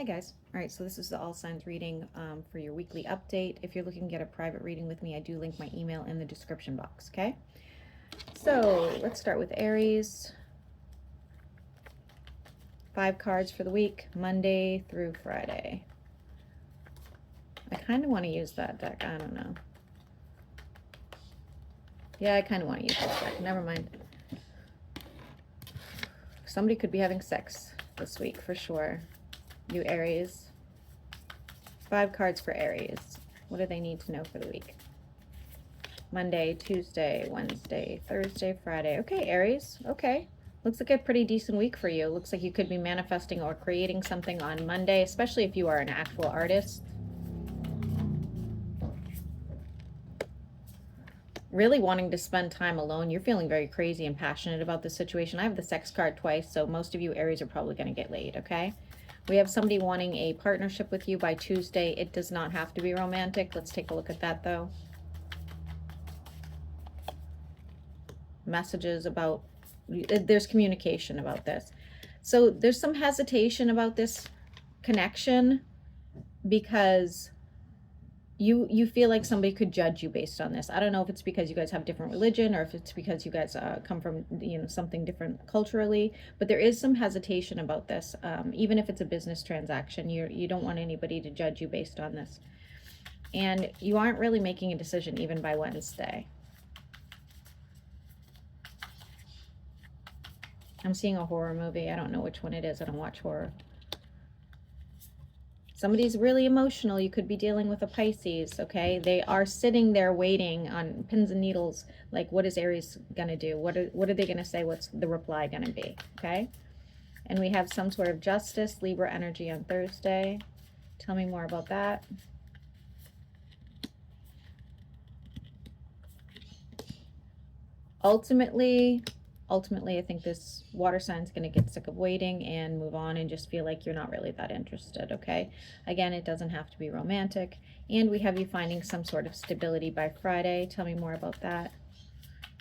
Hey guys. All right, so this is the all signs reading for your weekly update. If you're looking to get a private reading with me, I do link my email in the description box, okay? So let's start with Aries. 5 cards for the week, Monday through Friday. I kind of want to use that deck. I don't know. Yeah, I kind of want to use this deck. Never mind. Somebody could be having sex this week for sure. You Aries. 5 cards for Aries. What do they need to know for the week? Monday, Tuesday, Wednesday, Thursday, Friday. Okay, Aries. Okay. Looks like a pretty decent week for you. Looks like you could be manifesting or creating something on Monday, especially if you are an actual artist. Really wanting to spend time alone. You're feeling very crazy and passionate about this situation. I have the sex card twice, so most of you Aries are probably going to get laid, okay? We have somebody wanting a partnership with you by Tuesday. It does not have to be romantic. Let's take a look at that, though. Messages about, there's communication about this. So there's some hesitation about this connection because you feel like somebody could judge you based on this. I don't know if it's because you guys have different religion or if it's because you guys come from something different culturally, but there is some hesitation about this. Even if it's a business transaction, you don't want anybody to judge you based on this, and you aren't really making a decision even by Wednesday. I'm seeing a horror movie. I don't know which one it is. I don't watch horror. Somebody's really emotional. You could be dealing with a Pisces, okay? They are sitting there waiting on pins and needles. Like, what is Aries going to do? What are they going to say? What's the reply going to be, okay? And we have some sort of justice, Libra energy on Thursday. Tell me more about that. Ultimately, I think this water sign is going to get sick of waiting and move on and just feel like you're not really that interested, okay? Again, it doesn't have to be romantic. And we have you finding some sort of stability by Friday. Tell me more about that.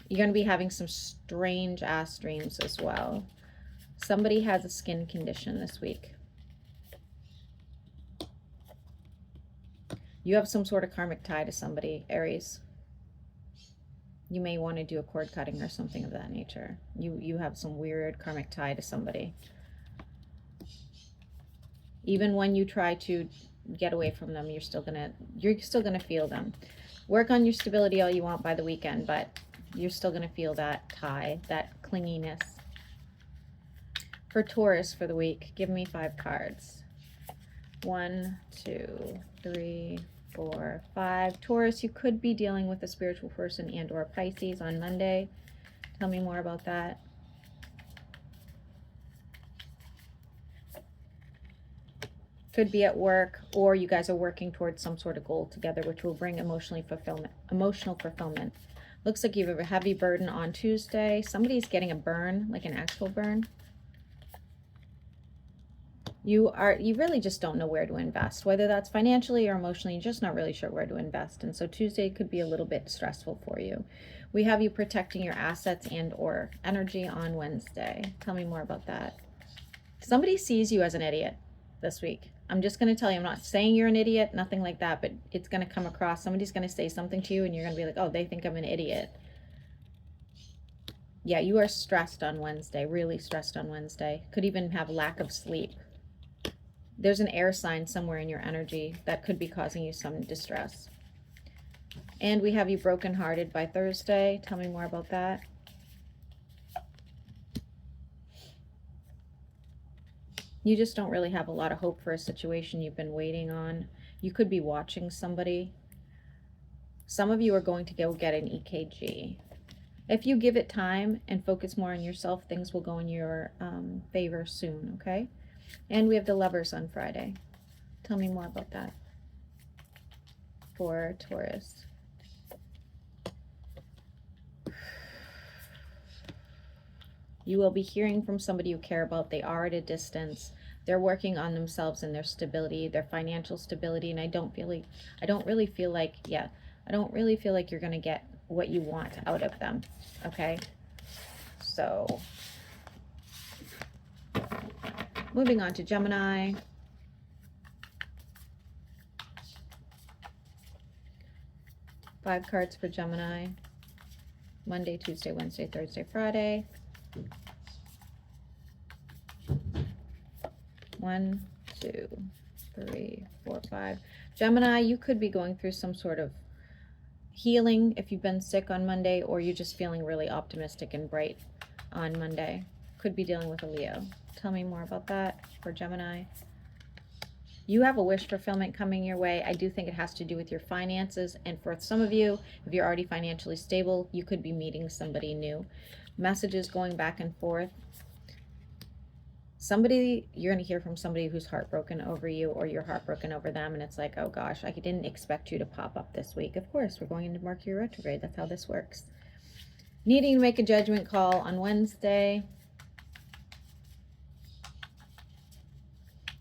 You're going to be having some strange ass dreams as well. Somebody has a skin condition this week. You have some sort of karmic tie to somebody, Aries. You may want to do a cord cutting or something of that nature. You have some weird karmic tie to somebody. Even when you try to get away from them, you're still gonna feel them. Work on your stability all you want by the weekend, but you're still gonna feel that tie, that clinginess. For Taurus for the week, give me 5 cards. 1, 2, 3, 4, 5. Taurus, you could be dealing with a spiritual person and or Pisces on Monday. Tell me more about that. Could be at work, or you guys are working towards some sort of goal together, which will bring emotional fulfillment. Looks like you have a heavy burden on Tuesday. Somebody's getting a burn, like an actual burn. You really just don't know where to invest, whether that's financially or emotionally. You're just not really sure where to invest, and so Tuesday could be a little bit stressful for you. We have you protecting your assets and or energy on Wednesday. Tell me more about that. Somebody sees you as an idiot this week. I'm just going to tell you, I'm not saying you're an idiot, nothing like that, but it's going to come across. Somebody's going to say something to you and you're going to be like, oh, they think I'm an idiot. Yeah, you are stressed on Wednesday, really stressed on Wednesday. Could even have lack of sleep. There's an air sign somewhere in your energy that could be causing you some distress. And we have you brokenhearted by Thursday. Tell me more about that. You just don't really have a lot of hope for a situation you've been waiting on. You could be watching somebody. Some of you are going to go get an EKG. If you give it time and focus more on yourself, things will go in your favor soon, okay? And we have the Lovers on Friday. Tell me more about that. For Taurus. You will be hearing from somebody you care about. They are at a distance. They're working on themselves and their stability, their financial stability. And I don't really feel like you're going to get what you want out of them. Okay. Moving on to Gemini. 5 cards for Gemini. Monday, Tuesday, Wednesday, Thursday, Friday. 1, 2, 3, 4, 5. Gemini, you could be going through some sort of healing if you've been sick on Monday, or you're just feeling really optimistic and bright on Monday. Could be dealing with a Leo. Tell me more about that for Gemini. You have a wish fulfillment coming your way. I do think it has to do with your finances. And for some of you, if you're already financially stable, you could be meeting somebody new. Messages going back and forth. Somebody, you're going to hear from somebody who's heartbroken over you, or you're heartbroken over them. And it's like, oh gosh, I didn't expect you to pop up this week. Of course, we're going into Mercury retrograde. That's how this works. Needing to make a judgment call on Wednesday.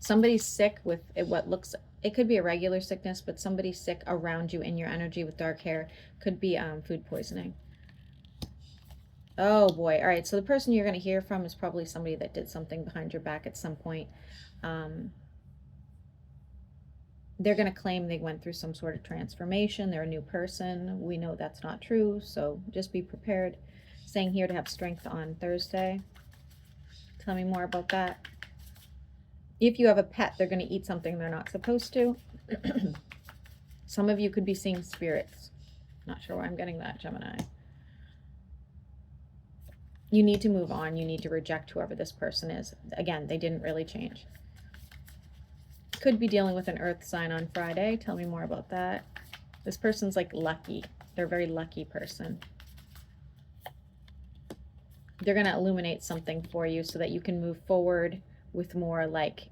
Somebody's sick with what looks, it could be a regular sickness, but somebody's sick around you in your energy with dark hair. Could be food poisoning. Oh boy. All right. So the person you're going to hear from is probably somebody that did something behind your back at some point. They're going to claim they went through some sort of transformation. They're a new person. We know that's not true. So just be prepared. Saying here to have strength on Thursday. Tell me more about that. If you have a pet, they're going to eat something they're not supposed to. Some of you could be seeing spirits. Not sure why I'm getting that, Gemini. You need to move on. You need to reject whoever this person is. Again, they didn't really change. Could be dealing with an earth sign on Friday. Tell me more about that. This person's like lucky. They're a very lucky person. They're going to illuminate something for you so that you can move forward with more like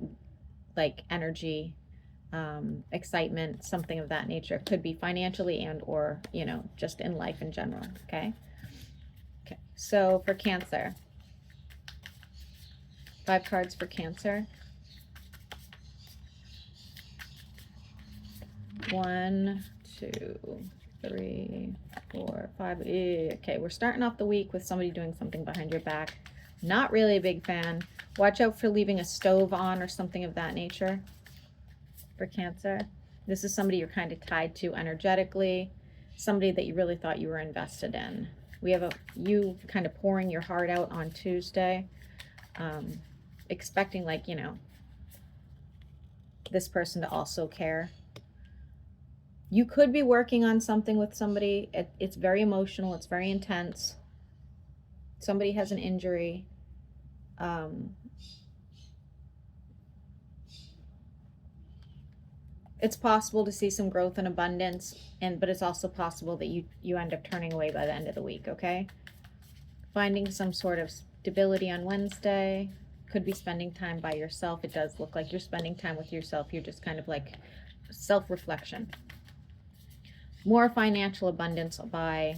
energy, excitement, something of that nature. It could be financially and or, you know, just in life in general. Okay. Okay. So for Cancer, 5 cards for Cancer. 1, 2, 3, 4, 5. Okay, we're starting off the week with somebody doing something behind your back. Not really a big fan. Watch out for leaving a stove on or something of that nature for Cancer. This is somebody you're kind of tied to energetically, somebody that you really thought you were invested in. We have you kind of pouring your heart out on Tuesday, expecting, like, you know, this person to also care. You could be working on something with somebody. It's very emotional. It's very intense. Somebody has an injury. It's possible to see some growth and abundance, but it's also possible that you end up turning away by the end of the week, okay? Finding some sort of stability on Wednesday. Could be spending time by yourself. It does look like you're spending time with yourself. You're just kind of like self-reflection. More financial abundance by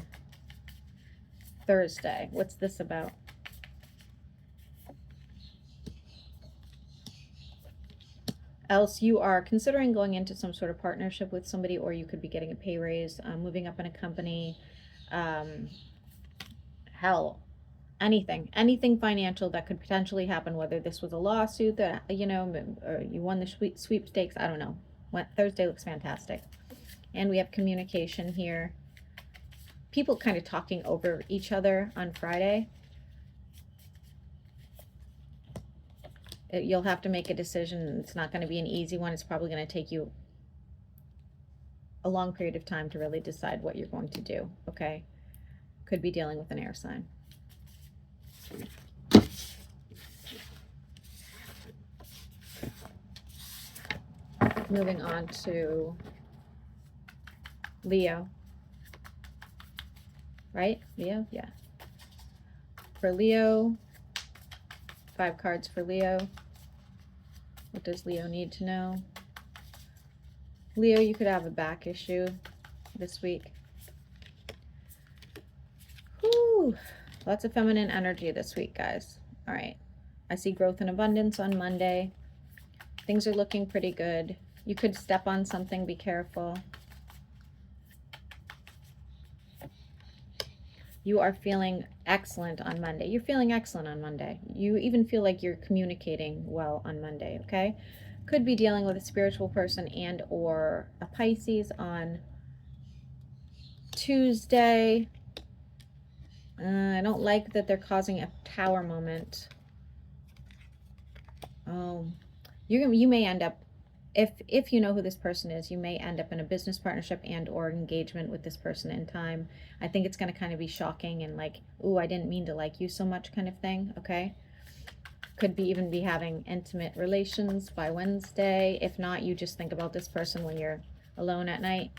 Thursday. What's this about? Else you are considering going into some sort of partnership with somebody, or you could be getting a pay raise, moving up in a company, hell, anything financial that could potentially happen, whether this was a lawsuit that, you know, or you won the sweepstakes, I don't know. Thursday looks fantastic. And we have communication here. People kind of talking over each other on Friday. You'll have to make a decision. It's not going to be an easy one. It's probably going to take you a long period of time to really decide what you're going to do, okay? Could be dealing with an air sign. Moving on to Leo. Right? Leo? Yeah. For Leo, 5 cards for Leo. What does Leo need to know? Leo, you could have a back issue this week. Whew. Lots of feminine energy this week, guys. All right. I see growth and abundance on Monday. Things are looking pretty good. You could step on something. Be careful. You are feeling excellent on Monday. You're feeling excellent on Monday. You even feel like you're communicating well on Monday, okay? Could be dealing with a spiritual person and or a Pisces on Tuesday, I don't like that they're causing a tower moment. Oh, you may end up, if you know who this person is, you may end up in a business partnership and or engagement with this person in time. I think it's going to kind of be shocking and like, ooh, I didn't mean to like you so much kind of thing, okay? Could be even be having intimate relations by Wednesday. If not, you just think about this person when you're alone at night.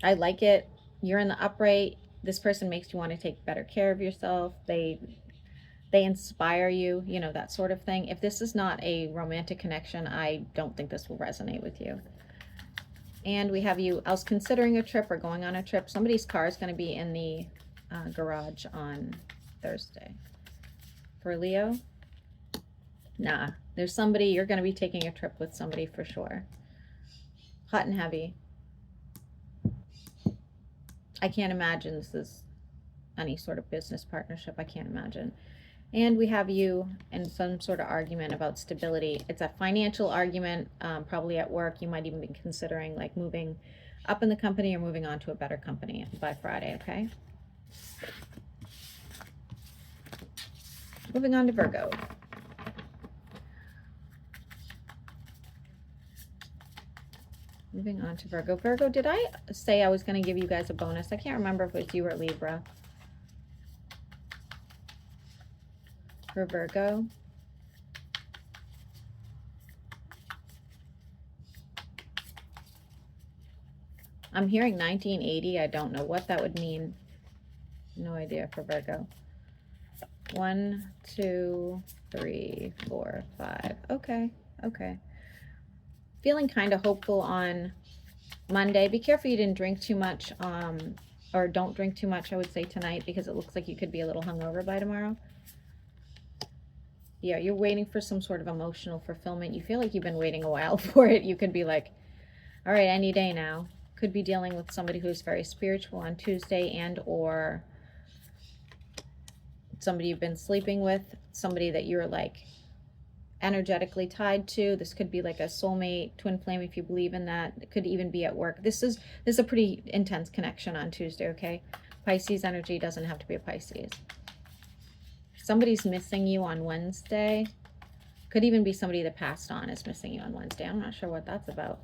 I like it. You're in the upright. This person makes you want to take better care of yourself. They inspire you, you know, that sort of thing. If this is not a romantic connection, I don't think this will resonate with you. And we have you else considering a trip or going on a trip. Somebody's car is going to be in the garage on Thursday. For Leo, nah, there's somebody, you're going to be taking a trip with somebody for sure. Hot and heavy. I can't imagine this is any sort of business partnership. I can't imagine. And we have you in some sort of argument about stability. It's a financial argument, probably at work. You might even be considering like moving up in the company or moving on to a better company by Friday, okay? Moving on to Virgo. Moving on to Virgo. Virgo, did I say I was going to give you guys a bonus? I can't remember if it was you or Libra. For Virgo. I'm hearing 1980. I don't know what that would mean. No idea for Virgo. 1, 2, 3, 4, 5. Okay. Okay. Feeling kind of hopeful on Monday. Be careful you didn't drink too much, or don't drink too much, I would say, tonight, because it looks like you could be a little hungover by tomorrow. Yeah, you're waiting for some sort of emotional fulfillment. You feel like you've been waiting a while for it. You could be like, all right, any day now. Could be dealing with somebody who's very spiritual on Tuesday, and or somebody you've been sleeping with, somebody that you're like energetically tied to. This could be like a soulmate, twin flame, if you believe in that. It could even be at work. This is a pretty intense connection on Tuesday, okay? Pisces energy doesn't have to be a Pisces. Somebody's missing you on Wednesday. Could even be somebody that passed on is missing you on Wednesday. I'm not sure what that's about.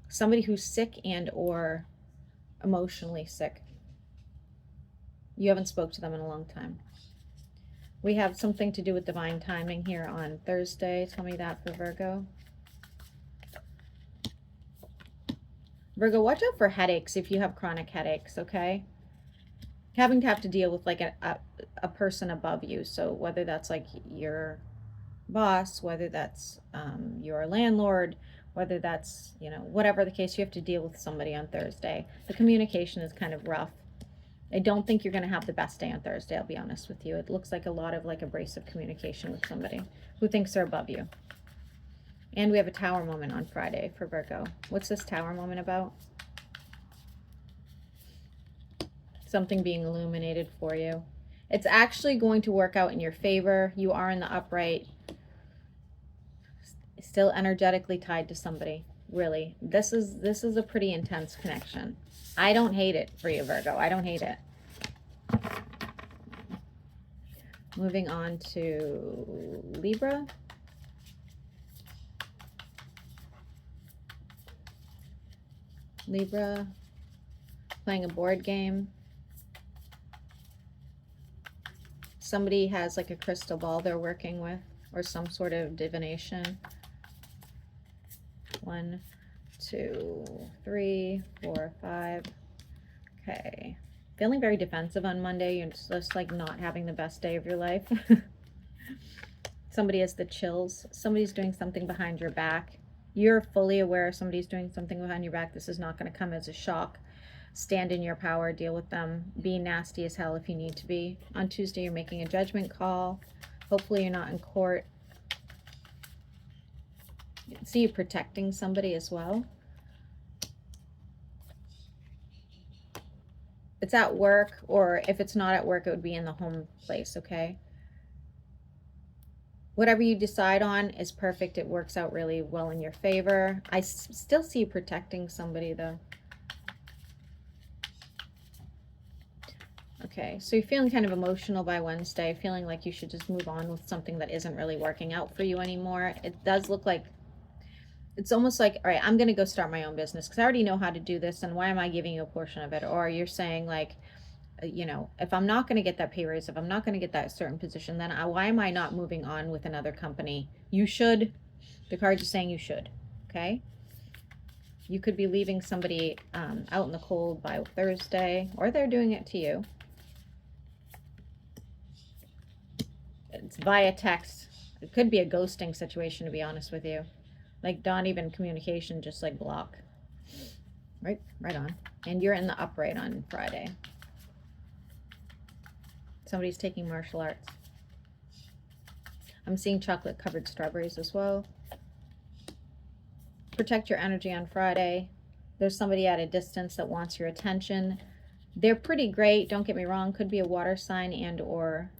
Somebody who's sick and or emotionally sick. You haven't spoke to them in a long time. We have something to do with divine timing here on Thursday. Tell me that for Virgo. Virgo, watch out for headaches if you have chronic headaches, okay? Having to have to deal with like a person above you. So whether that's like your boss, whether that's your landlord, whether that's, you know, whatever the case, you have to deal with somebody on Thursday. The communication is kind of rough. I don't think you're going to have the best day on Thursday, I'll be honest with you. It looks like a lot of like abrasive communication with somebody who thinks they're above you. And we have a tower moment on Friday for Virgo. What's this tower moment about? Something being illuminated for you. It's actually going to work out in your favor. You are in the upright. Still energetically tied to somebody. Really. This is a pretty intense connection. I don't hate it for you, Virgo. I don't hate it. Moving on to Libra. Libra, playing a board game. Somebody has like a crystal ball they're working with, or some sort of divination. 1, 2, 3, 4, 5. Okay. Feeling very defensive on Monday. You're just like not having the best day of your life. Somebody has the chills. Somebody's doing something behind your back. You're fully aware somebody's doing something behind your back. This is not going to come as a shock. Stand in your power. Deal with them. Be nasty as hell if you need to be. On Tuesday, you're making a judgment call. Hopefully you're not in court. See you protecting somebody as well. It's at work, or if it's not at work, it would be in the home place, okay? Whatever you decide on is perfect. It works out really well in your favor. I still see you protecting somebody though. Okay, so you're feeling kind of emotional by Wednesday, feeling like you should just move on with something that isn't really working out for you anymore. It does look like, it's almost like, all right, I'm going to go start my own business because I already know how to do this, and why am I giving you a portion of it? Or you're saying like, you know, if I'm not going to get that pay raise, if I'm not going to get that certain position, then why am I not moving on with another company? You should. The cards are saying you should, okay? You could be leaving somebody out in the cold by Thursday, or they're doing it to you. It's via text. It could be a ghosting situation, to be honest with you. Like not even communication, just like block. Right on. And you're in the upright on Friday. Somebody's taking martial arts. I'm seeing chocolate covered strawberries as well. Protect your energy on Friday. There's somebody at a distance that wants your attention. They're pretty great, don't get me wrong. Could be a water sign and or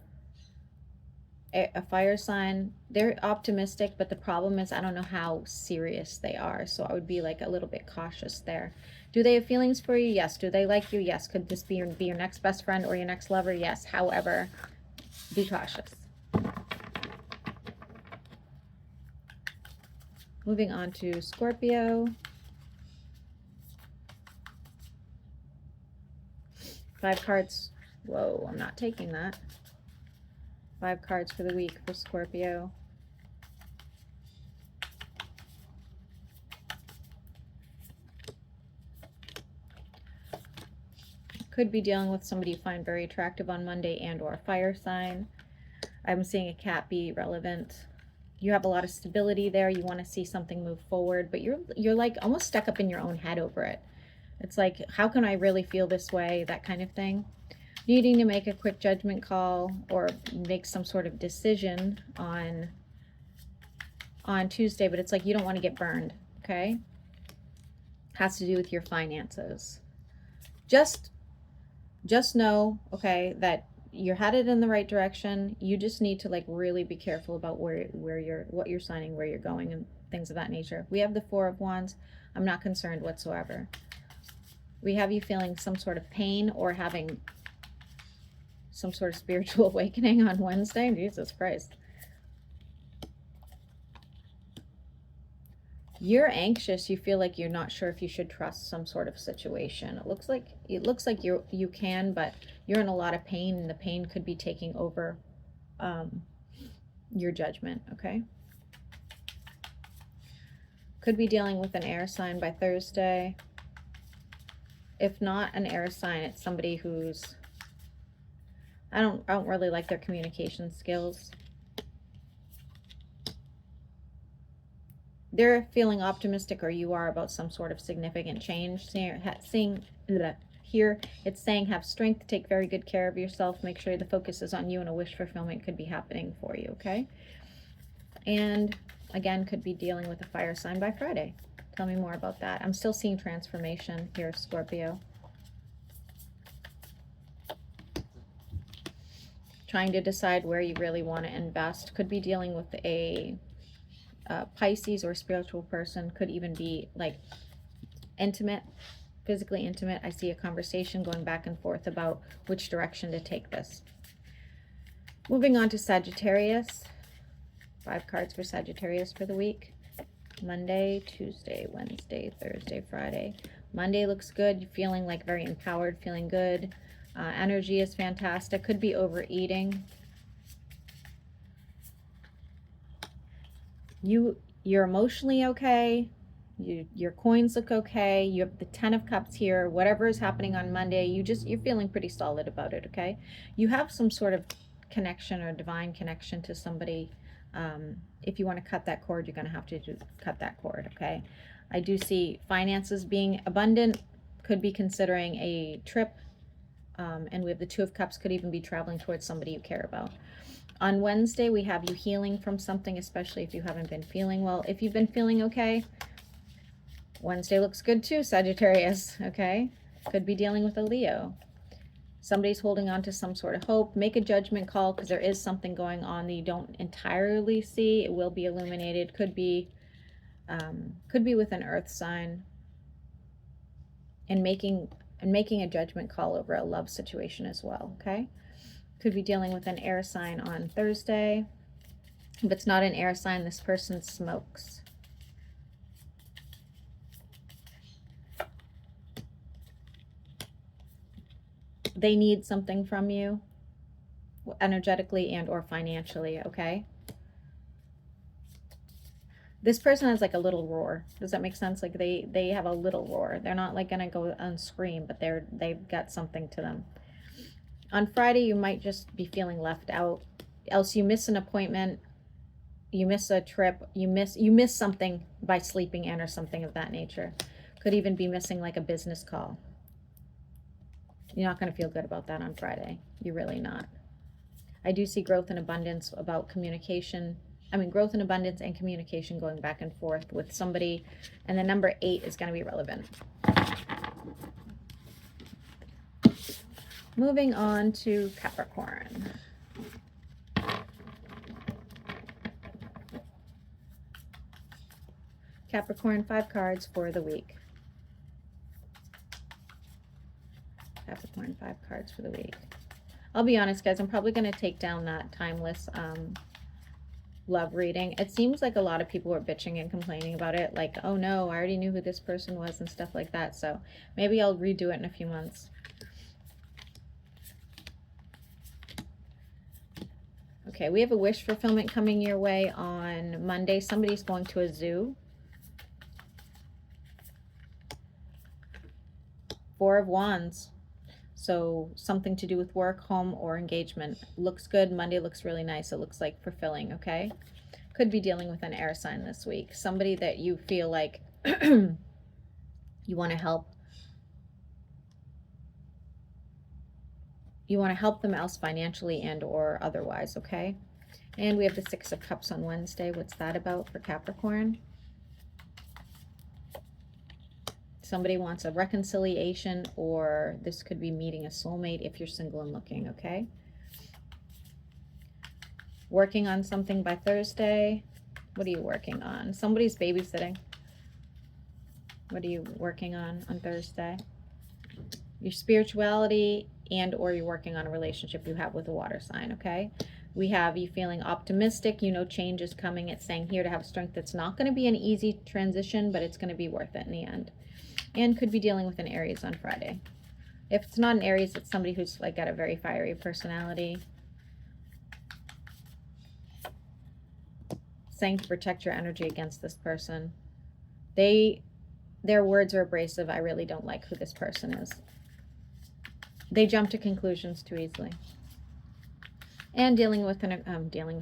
a fire sign. They're optimistic, but the problem is I don't know how serious they are. So I would be like a little bit cautious there. Do they have feelings for you? Yes. Do they like you? Yes. Could this be your next best friend or your next lover? Yes. However, be cautious. Moving on to Scorpio. 5 cards. Whoa, I'm not taking that. 5 cards for the week for Scorpio. Could be dealing with somebody you find very attractive on Monday and or a fire sign. I'm seeing a cat be relevant. You have a lot of stability there. You want to see something move forward, but you're like almost stuck up in your own head over it. It's like, how can I really feel this way? That kind of thing. Needing to make a quick judgment call or make some sort of decision on Tuesday, but it's like you don't want to get burned, okay? Has to do with your finances. Just know, okay, that you're headed in the right direction. You just need to like really be careful about what you're signing, where you're going, and things of that nature. We have the 4 of Wands. I'm not concerned whatsoever. We have you feeling some sort of pain or having some sort of spiritual awakening on Wednesday. Jesus Christ. You're anxious. You feel like you're not sure if you should trust some sort of situation. It looks like you can, but you're in a lot of pain, and the pain could be taking over your judgment, okay? Could be dealing with an air sign by Thursday. If not an air sign, it's somebody who's, I don't really like their communication skills. They're feeling optimistic, or you are, about some sort of significant change. Here it's saying have strength, take very good care of yourself, make sure the focus is on you, and a wish fulfillment could be happening for you, okay? And again, could be dealing with a fire sign by Friday. Tell me more about that. I'm still seeing transformation here, Scorpio. Trying to decide where you really want to invest. Could be dealing with a Pisces or a spiritual person. Could even be like intimate, physically intimate. I see a conversation going back and forth about which direction to take this. Moving on to Sagittarius. 5 cards for Sagittarius for the week. Monday, Tuesday, Wednesday, Thursday, Friday. Monday looks good. You're feeling like very empowered, feeling good. Energy is fantastic. Could be overeating. You're emotionally okay. Your coins look okay. You have the 10 of Cups here. Whatever is happening on Monday, you're feeling pretty solid about it, okay? You have some sort of connection or divine connection to somebody. If you want to cut that cord, you're going to have to cut that cord, okay? I do see finances being abundant. Could be considering a trip. And we have the 2 of Cups. Could even be traveling towards somebody you care about. On Wednesday, we have you healing from something, especially if you haven't been feeling well. If you've been feeling okay, Wednesday looks good too, Sagittarius, okay? Could be dealing with a Leo. Somebody's holding on to some sort of hope. Make a judgment call because there is something going on that you don't entirely see. It will be illuminated. Could be with an earth sign. And making a judgment call over a love situation as well, okay? Could be dealing with an air sign on Thursday. If it's not an air sign, this person smokes. They need something from you, energetically and or financially, okay? This person has like a little roar. Does that make sense? Like they have a little roar. They're not like gonna go and scream, but they've got something to them. On Friday, you might just be feeling left out. Else you miss an appointment, you miss a trip, you miss something by sleeping in or something of that nature. Could even be missing like a business call. You're not going to feel good about that on Friday. You're really not. I do see growth and abundance about communication. I mean, growth and abundance and communication going back and forth with somebody. And the number 8 is going to be relevant. Moving on to Capricorn. Capricorn, 5 cards for the week. Capricorn, 5 cards for the week. I'll be honest, guys, I'm probably going to take down that timeless love reading. It seems like a lot of people were bitching and complaining about it. Like, oh no, I already knew who this person was and stuff like that. So maybe I'll redo it in a few months. Okay, we have a wish fulfillment coming your way on Monday. Somebody's going to a zoo. 4 of Wands. So something to do with work, home, or engagement. Looks good. Monday looks really nice. It looks like fulfilling, okay? Could be dealing with an air sign this week. Somebody that you feel like you want to help. You want to help them else financially and or otherwise, okay? And we have the 6 of Cups on Wednesday. What's that about for Capricorn? Somebody wants a reconciliation, or this could be meeting a soulmate if you're single and looking, okay? Working on something by Thursday. What are you working on? Somebody's babysitting. What are you working on Thursday? Your spirituality and or you're working on a relationship you have with a water sign, okay? We have you feeling optimistic. You know change is coming. It's saying here to have strength. It's not going to be an easy transition, but it's going to be worth it in the end. And could be dealing with an Aries on Friday. If it's not an Aries, it's somebody who's like got a very fiery personality. Saying to protect your energy against this person. Their words are abrasive. I really don't like who this person is. They jump to conclusions too easily. And dealing with an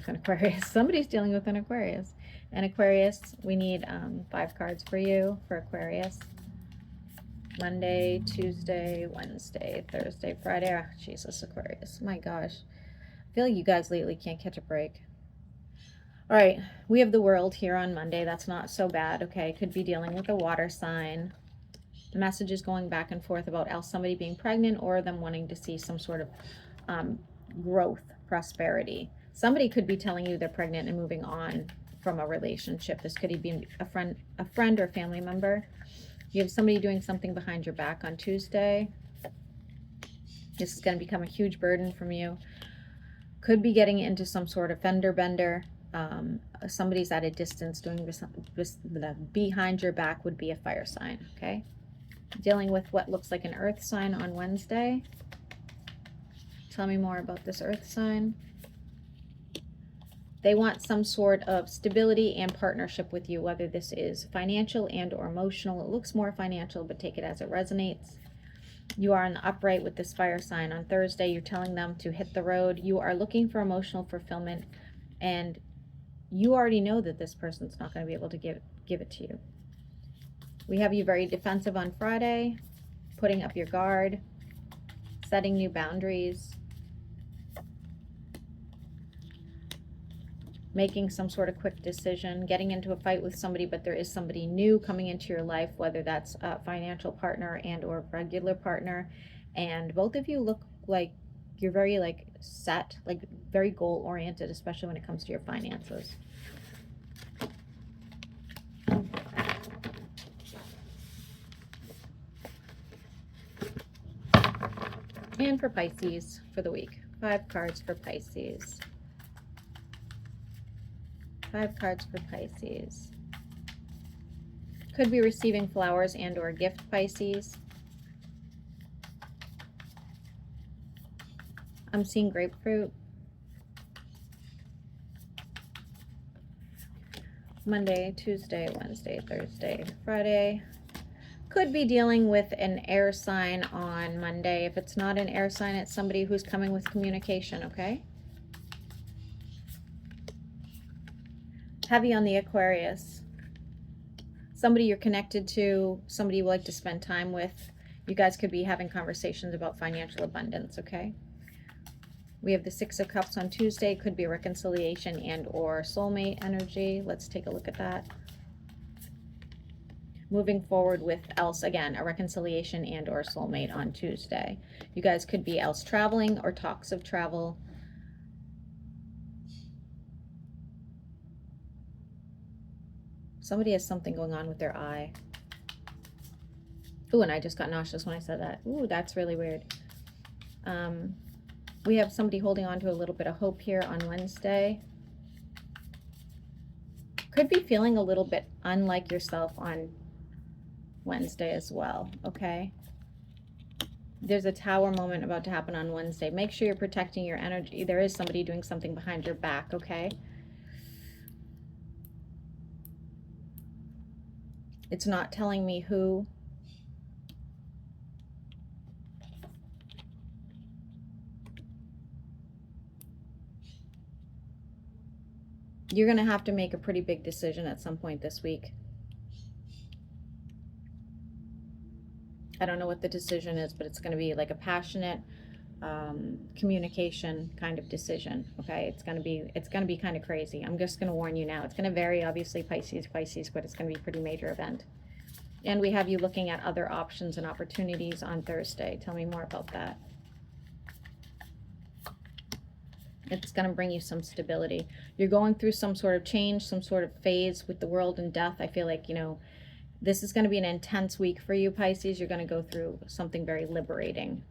Aquarius. Somebody's dealing with an Aquarius. And Aquarius, we need 5 cards for you for Aquarius. Monday, Tuesday, Wednesday, Thursday, Friday. Oh, Jesus, Aquarius. My gosh. I feel like you guys lately can't catch a break. All right. We have the World here on Monday. That's not so bad. Okay. Could be dealing with a water sign. The message is going back and forth about else somebody being pregnant or them wanting to see some sort of growth, prosperity. Somebody could be telling you they're pregnant and moving on from a relationship. This could be a friend or family member. You have somebody doing something behind your back on Tuesday. This is going to become a huge burden from you. Could be getting into some sort of fender bender. Somebody's at a distance doing this behind your back would be a fire sign, okay? Dealing with what looks like an earth sign on Wednesday. Tell me more about this earth sign. They want some sort of stability and partnership with you, whether this is financial and or emotional. It looks more financial, but take it as it resonates. You are in the upright with this fire sign on Thursday. You're telling them to hit the road. You are looking for emotional fulfillment, and you already know that this person's not going to be able to give it to you. We have you very defensive on Friday, putting up your guard, setting new boundaries, making some sort of quick decision, getting into a fight with somebody, but there is somebody new coming into your life, whether that's a financial partner and or regular partner. And both of you look like you're very like set, like very goal oriented, especially when it comes to your finances. And for Pisces for the week, 5 cards for Pisces. 5 cards for Pisces. Could be receiving flowers and or a gift, Pisces. I'm seeing grapefruit. Monday, Tuesday, Wednesday, Thursday, Friday. Could be dealing with an air sign on Monday. If it's not an air sign, it's somebody who's coming with communication, okay? Heavy on the Aquarius. Somebody you're connected to, somebody you like to spend time with. You guys could be having conversations about financial abundance, okay? We have the 6 of Cups on Tuesday. Could be reconciliation and or soulmate energy. Let's take a look at that. Moving forward with else, again, a reconciliation and or soulmate on Tuesday. You guys could be else traveling or talks of travel. Somebody has something going on with their eye. Ooh, and I just got nauseous when I said that. Ooh, that's really weird. We have somebody holding on to a little bit of hope here on Wednesday. Could be feeling a little bit unlike yourself on Wednesday as well, okay? There's a tower moment about to happen on Wednesday. Make sure you're protecting your energy. There is somebody doing something behind your back, okay? It's not telling me who. You're going to have to make a pretty big decision at some point this week. I don't know what the decision is, but it's going to be like a passionate communication kind of decision. Okay, it's going to be kind of crazy. I'm just going to warn you now. It's going to vary, obviously, Pisces, but it's going to be a pretty major event. And we have you looking at other options and opportunities on Thursday. Tell me more about that. It's going to bring you some stability. You're going through some sort of change, some sort of phase with the world and death. I feel like, you know, this is going to be an intense week for you, Pisces. You're going to go through something very liberating.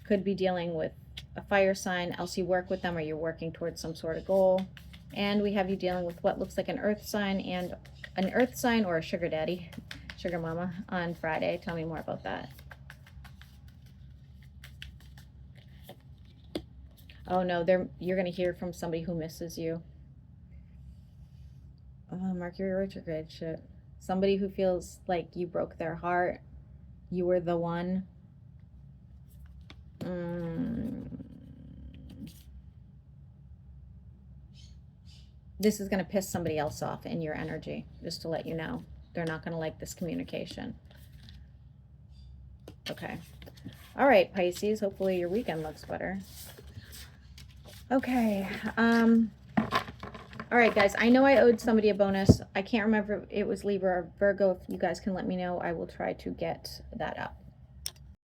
Could be dealing with a fire sign, else you work with them or you're working towards some sort of goal. And we have you dealing with what looks like an earth sign and an earth sign or a sugar daddy, sugar mama on Friday. Tell me more about that. Oh no, you're going to hear from somebody who misses you. Oh, Mercury retrograde shit. Somebody who feels like you broke their heart. You were the one. This is going to piss somebody else off in your energy, just to let you know. They're not going to like this communication. Okay. All right, Pisces. Hopefully your weekend looks better. Okay. All right, guys. I know I owed somebody a bonus. I can't remember if it was Libra or Virgo. If you guys can let me know, I will try to get that up.